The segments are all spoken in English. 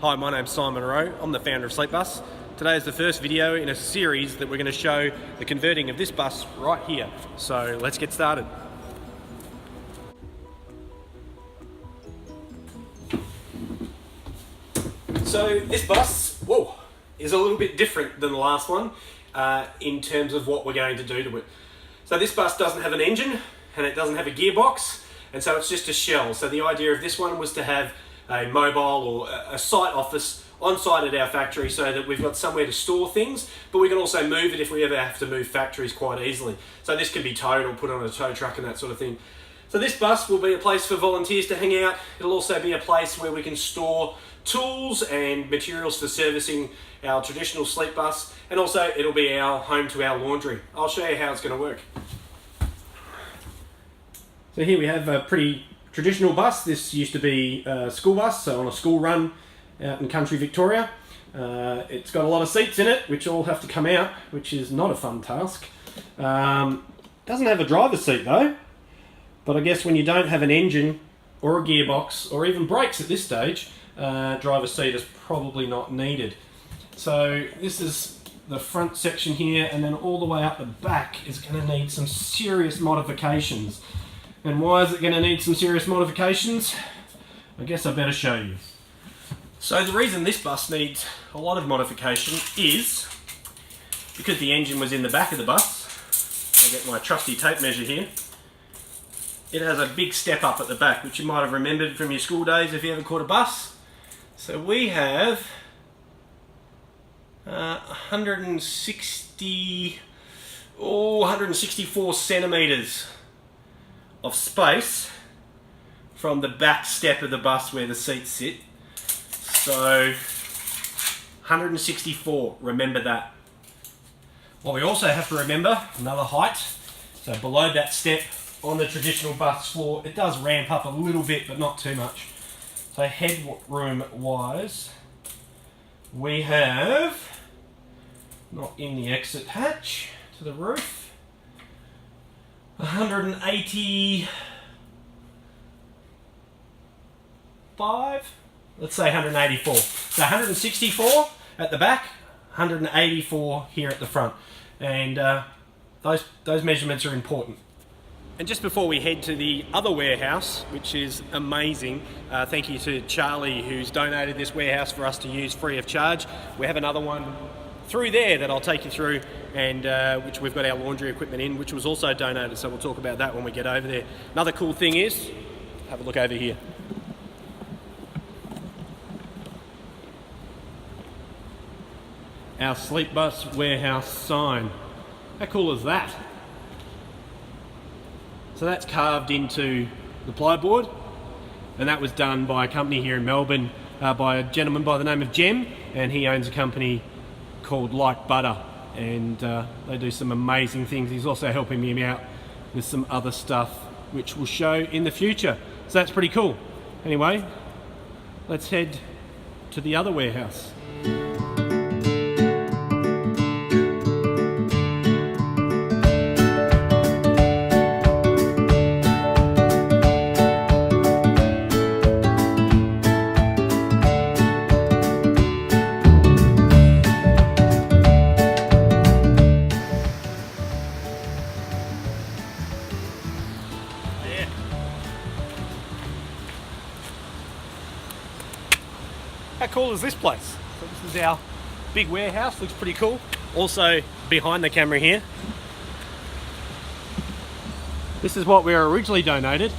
Hi, my name's Simon Rowe. I'm the founder of Sleepbus. Today is the first video in a series that we're going to show the converting of this bus right here. So let's get started. So this bus, is a little bit different than the last one in terms of what we're going to do to it. So this bus doesn't have an engine and it doesn't have a gearbox, and so it's just a shell. So the idea of this one was to have a mobile or a site office on site at our factory so that we've got somewhere to store things, but we can also move it if we ever have to move factories quite easily. So this can be towed or put on a tow truck and that sort of thing. So this bus will be a place for volunteers to hang out. It'll also be a place where we can store tools and materials for servicing our traditional sleep bus, and also it'll be our home to our laundry. I'll show you how it's going to work. So here we have a pretty traditional bus. This used to be a school bus, so on a school run out in country Victoria. It's got a lot of seats in it, which all have to come out, which is not a fun task. Doesn't have a driver's seat though, but I guess when you don't have an engine or a gearbox or even brakes at this stage, driver's seat is probably not needed. So this is the front section here, and then all the way up the back is going to need some serious modifications. And why is it going to need some serious modifications? I guess I better show you. So the reason this bus needs a lot of modification is because the engine was in the back of the bus. I'll get my trusty tape measure here. It has a big step up at the back, which you might have remembered from your school days if you ever caught a bus. So we have 164 centimetres of space from the back step of the bus where the seats sit. So 164, remember that. Well, we also have to remember another height. So below that step on the traditional bus floor, it does ramp up a little bit, but not too much. So headroom wise, we have, not in the exit hatch to the roof, 185, let's say 184. So 164 at the back, 184 here at the front. And those measurements are important. And just before we head to the other warehouse, which is amazing, thank you to Charlie who's donated this warehouse for us to use free of charge. We have another one through there that I'll take you through, and which we've got our laundry equipment in, which was also donated, so we'll talk about that when we get over there. Another cool thing is, have a look over here. Our Sleepbus warehouse sign. How cool is that? So that's carved into the plyboard, and that was done by a company here in Melbourne, by a gentleman by the name of Jem, and he owns a company called Like Butter, and they do some amazing things. He's also helping me out with some other stuff which we'll show in the future. So that's pretty cool. Anyway, let's head to the other warehouse. How cool is this place? So this is our big warehouse, looks pretty cool. Also behind the camera here, this is what we were originally donated,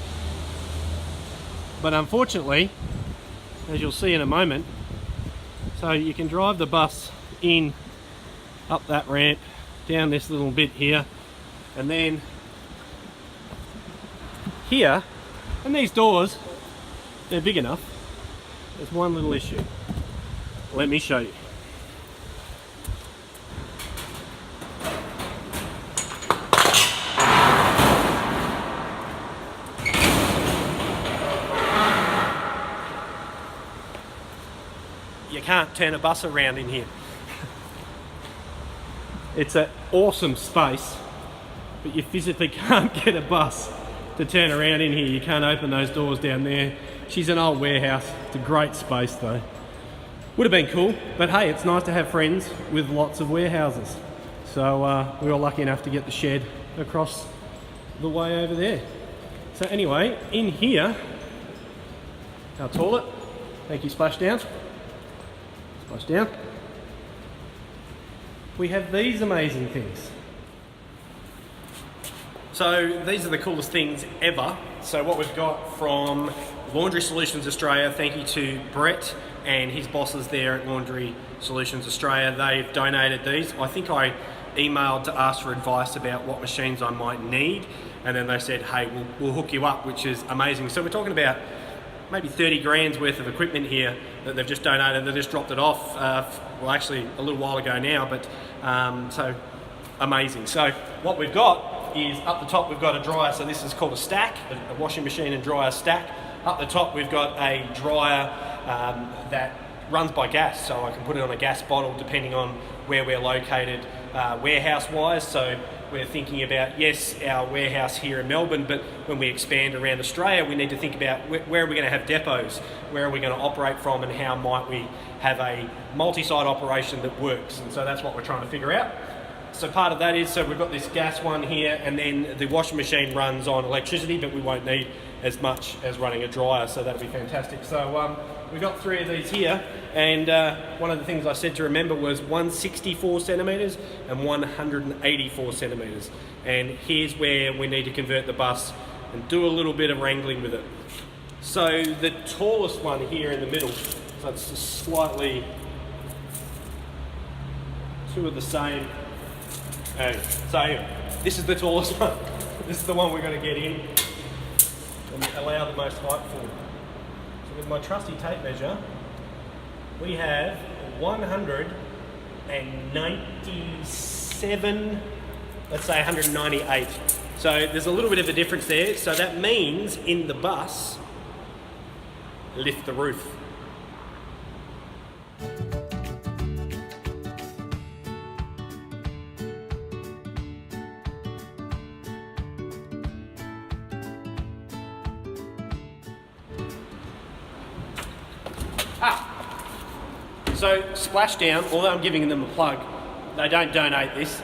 but unfortunately, as you'll see in a moment, so you can drive the bus in up that ramp, down this little bit here, and then here, and these doors, they're big enough. There's one little issue. Let me show you. You can't turn a bus around in here. It's an awesome space, but you physically can't get a bus to turn around in here. You can't open those doors down there. She's an old warehouse. It's a great space though. Would have been cool, but hey, it's nice to have friends with lots of warehouses. So we were lucky enough to get the shed across the way over there. So anyway, in here, our toilet. Thank you, Splashdown. Splashdown. We have these amazing things. So these are the coolest things ever. So what we've got from Laundry Solutions Australia, thank you to Brett and his bosses there at Laundry Solutions Australia. They've donated these. I think I emailed to ask for advice about what machines I might need, and then they said, hey, we'll hook you up, which is amazing. So we're talking about maybe 30 grand's worth of equipment here that they've just donated. They just dropped it off, well actually a little while ago now, but so amazing. So what we've got is up the top we've got a dryer, so this is called a stack, a washing machine and dryer stack. Up the top we've got a dryer that runs by gas, so I can put it on a gas bottle depending on where we're located warehouse wise. So we're thinking about, yes, our warehouse here in Melbourne, but when we expand around Australia, we need to think about where are we going to have depots, where are we going to operate from, and how might we have a multi-site operation that works. And so that's what we're trying to figure out. So part of that is, so we've got this gas one here, and then the washing machine runs on electricity, but we won't need as much as running a dryer, so that'll be fantastic. So we've got 3 of these here, and one of the things I said to remember was 164 centimetres and 184 centimetres. And here's where we need to convert the bus and do a little bit of wrangling with it. So the tallest one here in the middle, so it's just slightly, 2 of the same. And so this is the tallest one. This is the one we're going to get in and allow the most height for. So with my trusty tape measure, we have 197, let's say 198. So there's a little bit of a difference there. So that means in the bus, lift the roof. So Splashdown, although I'm giving them a plug, they don't donate this.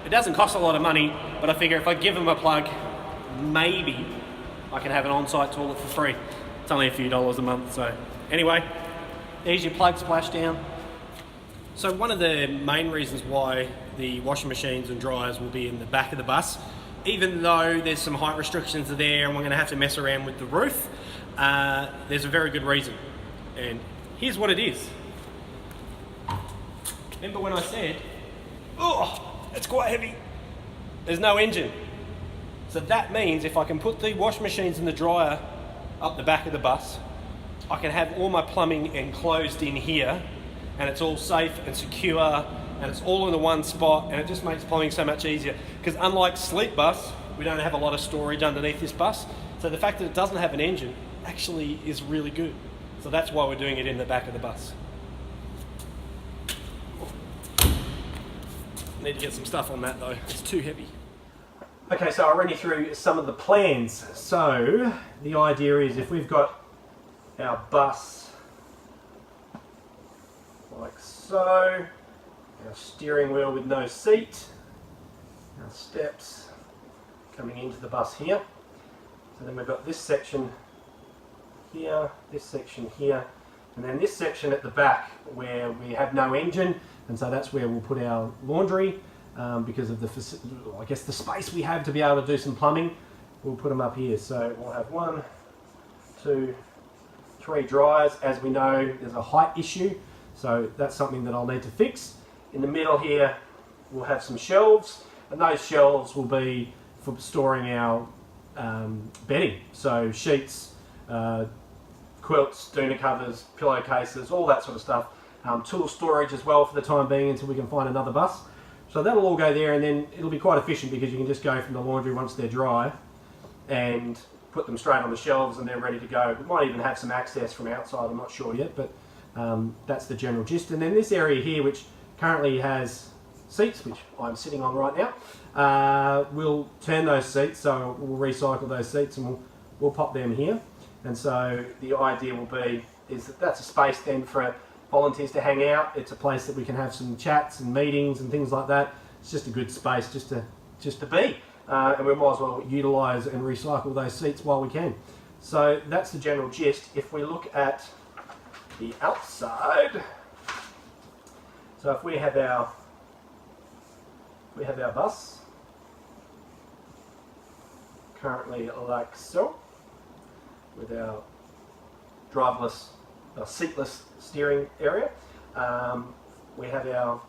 It doesn't cost a lot of money, but I figure if I give them a plug, maybe I can have an on-site toilet for free. It's only a few dollars a month, so anyway, there's your plug, Splashdown. So one of the main reasons why the washing machines and dryers will be in the back of the bus, even though there's some height restrictions there and we're going to have to mess around with the roof, there's a very good reason. And here's what it is. Remember when I said, oh, it's quite heavy. There's no engine. So that means if I can put the wash machines and the dryer up the back of the bus, I can have all my plumbing enclosed in here, and it's all safe and secure, and it's all in the one spot, and it just makes plumbing so much easier. Because unlike Sleep Bus, we don't have a lot of storage underneath this bus. So the fact that it doesn't have an engine actually is really good. So that's why we're doing it in the back of the bus. Need to get some stuff on that though, it's too heavy. Okay, so I'll run you through some of the plans. So the idea is if we've got our bus like so, our steering wheel with no seat, our steps coming into the bus here. So then we've got this section here, this section here, and then this section at the back where we have no engine, and so that's where we'll put our laundry because of the, I guess, the space we have to be able to do some plumbing. We'll put them up here. So we'll have 1, 2, 3 dryers. As we know, there's a height issue, so that's something that I'll need to fix. In the middle here, we'll have some shelves, and those shelves will be for storing our bedding. So sheets, quilts, doona covers, pillowcases, all that sort of stuff. Tool storage as well for the time being until we can find another bus. So that'll all go there, and then it'll be quite efficient because you can just go from the laundry once they're dry and put them straight on the shelves and they're ready to go. We might even have some access from outside, I'm not sure yet, but that's the general gist. And then this area here, which currently has seats, which I'm sitting on right now, we'll turn those seats, so we'll recycle those seats and we'll pop them here. And so the idea will be is that that's a space then for, if volunteers to hang out. It's a place that we can have some chats and meetings and things like that. It's just a good space just to be. And we might as well utilise and recycle those seats while we can. So that's the general gist. If we look at the outside, so if we have our bus currently like so, with our driverless, seatless steering area. We have our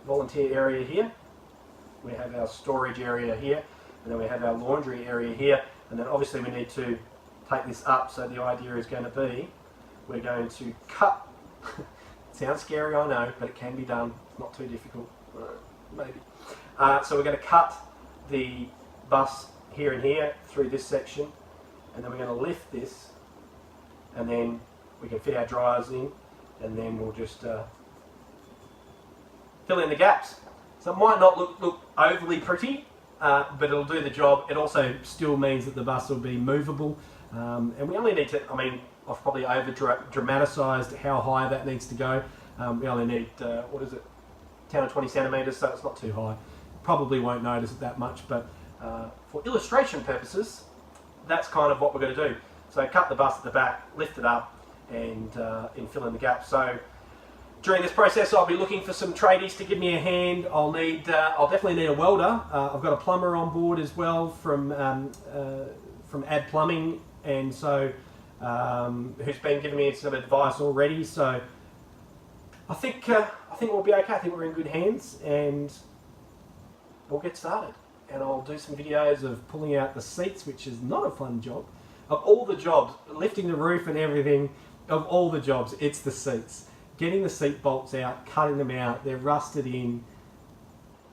volunteer area here. We have our storage area here, and then we have our laundry area here, and then obviously we need to take this up. So the idea is going to be, we're going to cut, it sounds scary I know, but it can be done, it's not too difficult, maybe. So we're going to cut the bus here and here through this section, and then we're going to lift this, and then we can fit our dryers in, and then we'll just fill in the gaps. So it might not look overly pretty, but it'll do the job. It also still means that the bus will be movable, and we only need to, I mean, I've probably over dramatised how high that needs to go. We only need, 10 or 20 centimetres, so it's not too high. Probably won't notice it that much, but for illustration purposes, that's kind of what we're going to do. So cut the bus at the back, lift it up, and fill in the gaps. So during this process, I'll be looking for some tradies to give me a hand. I'll definitely need a welder. I've got a plumber on board as well from Ad Plumbing, and so who's been giving me some advice already. So I think we'll be okay. I think we're in good hands, and we'll get started. And I'll do some videos of pulling out the seats, which is not a fun job. Of all the jobs, lifting the roof and everything, of all the jobs, it's the seats. Getting the seat bolts out, cutting them out, they're rusted in.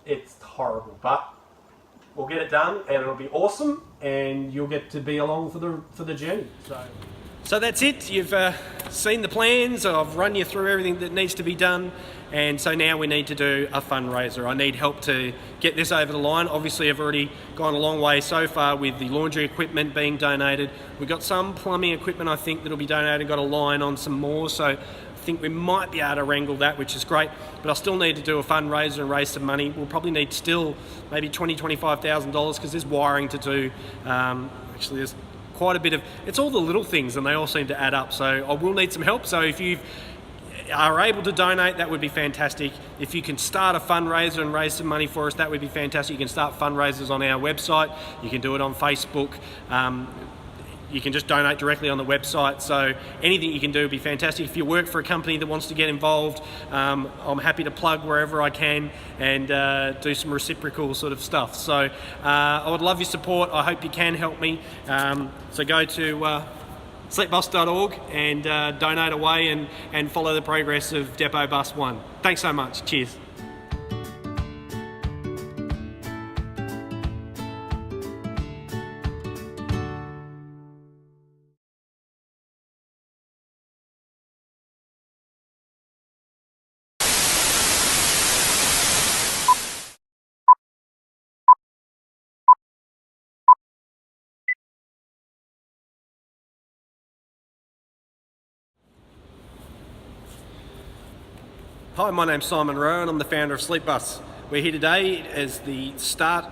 It's horrible, but we'll get it done, and it'll be awesome, and you'll get to be along for the journey. So that's it. You've seen the plans. I've run you through everything that needs to be done, and so now we need to do a fundraiser. I need help to get this over the line. Obviously, I've already gone a long way so far with the laundry equipment being donated. We've got some plumbing equipment, I think, that'll be donated. Got a line on some more, so I think we might be able to wrangle that, which is great. But I still need to do a fundraiser and raise some money. We'll probably need still maybe $25,000 because there's wiring to do. Actually, there's quite a bit of, it's all the little things and they all seem to add up. So I will need some help. So if you are able to donate, that would be fantastic. If you can start a fundraiser and raise some money for us, that would be fantastic. You can start fundraisers on our website. You can do it on Facebook. You can just donate directly on the website. So anything you can do would be fantastic. If you work for a company that wants to get involved, I'm happy to plug wherever I can and do some reciprocal sort of stuff. So I would love your support. I hope you can help me. So go to sleepbus.org and donate away and follow the progress of Depot Bus 1. Thanks so much. Cheers. Hi, my name's Simon Rowe and I'm the founder of Sleepbus. We're here today as the start.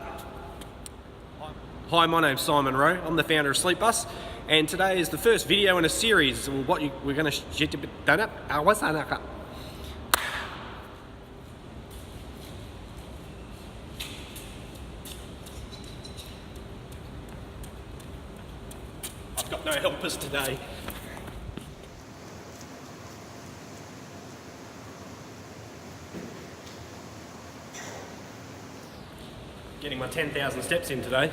Hi, my name's Simon Rowe. I'm the founder of Sleepbus, and today is the first video in a series. We're going to I've got no helpers today. Getting my 10,000 steps in today.